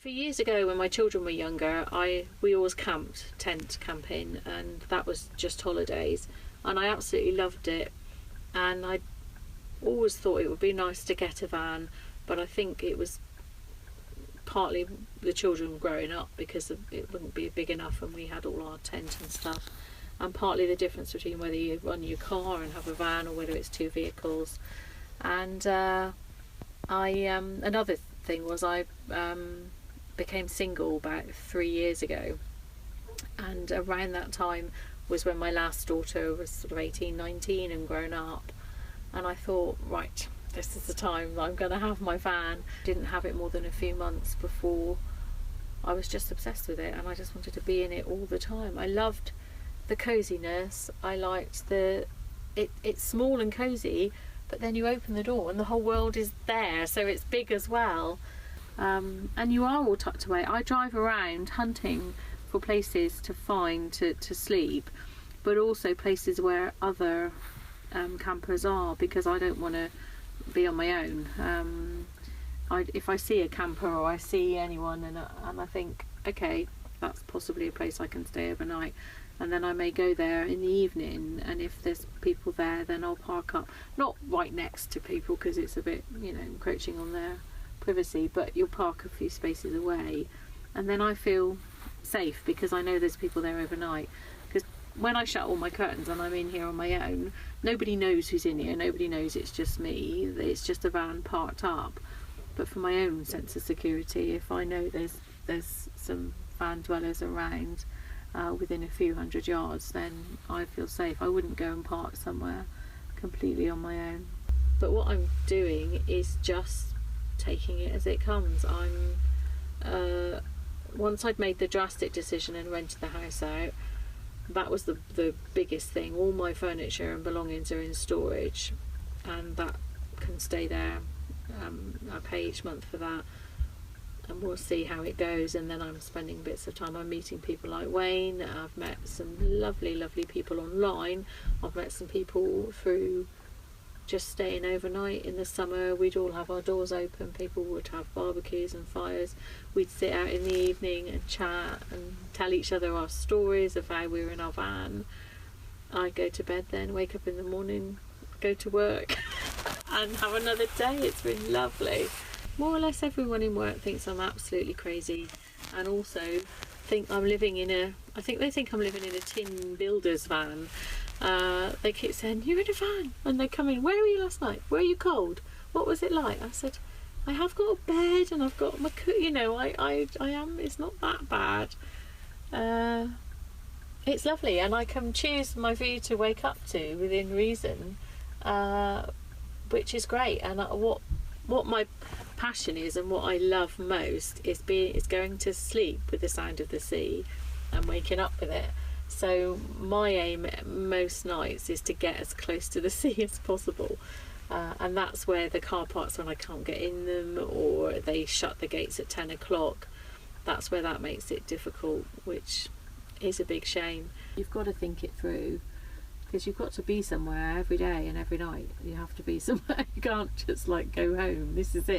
For years ago, when my children were younger, we always camped, tent camping, and that was just holidays, and I absolutely loved it. And I always thought it would be nice to get a van, but I think it was partly the children growing up, because it wouldn't be big enough and we had all our tent and stuff, and partly the difference between whether you run your car and have a van or whether it's two vehicles. And another thing was I became single about 3 years ago, and around that time was when my last daughter was sort of 18, 19 and grown up, and I thought, right, this is the time that I'm going to have my van. Didn't have it more than a few months before I was just obsessed with it, and I just wanted to be in it all the time. I loved the coziness. I liked it's small and cozy, but then you open the door and the whole world is there, so it's big as well. And you are all tucked away. I drive around hunting for places to find to sleep, but also places where other campers are, because I don't want to be on my own. If I see a camper or I see anyone and I think, okay, that's possibly a place I can stay overnight, and then I may go there in the evening, and if there's people there, then I'll park up, not right next to people because it's a bit, encroaching on their privacy, but you'll park a few spaces away, and then I feel safe because I know there's people there overnight. Because when I shut all my curtains and I'm in here on my own, nobody knows who's in here, nobody knows it's just me, it's just a van parked up. But for my own sense of security, if I know there's some van dwellers around within a few hundred yards, then I feel safe. I wouldn't go and park somewhere completely on my own. But what I'm doing is just taking it as it comes. Once I'd made the drastic decision and rented the house out, that was the biggest thing. All my furniture and belongings are in storage, and that can stay there. I pay each month for that, and we'll see how it goes. And then I'm spending bits of time, I'm meeting people like Wayne. I've met some lovely people online. I've met some people through just staying overnight. In the summer, we'd all have our doors open, people would have barbecues and fires, we'd sit out in the evening and chat and tell each other our stories of how we were in our van. I'd go to bed then, wake up in the morning, go to work and have another day. It's been lovely. More or less everyone in work thinks I'm absolutely crazy, and also think I'm living in I think they think I'm living in a tin builder's van. They keep saying, "You're in a van," and they come in, "Where were you last night? Were you cold? What was it like?" I said, "I have got a bed and I've got my I am, it's not that bad." It's lovely, and I can choose my view to wake up to within reason, which is great. And what my passion is and what I love most is going to sleep with the sound of the sea and waking up with it. So my aim most nights is to get as close to the sea as possible, and that's where the car parks, when I can't get in them or they shut the gates at 10 o'clock, that's where that makes it difficult, which is a big shame. You've got to think it through, because you've got to be somewhere every day and every night. You have to be somewhere. You can't just go home. This is it.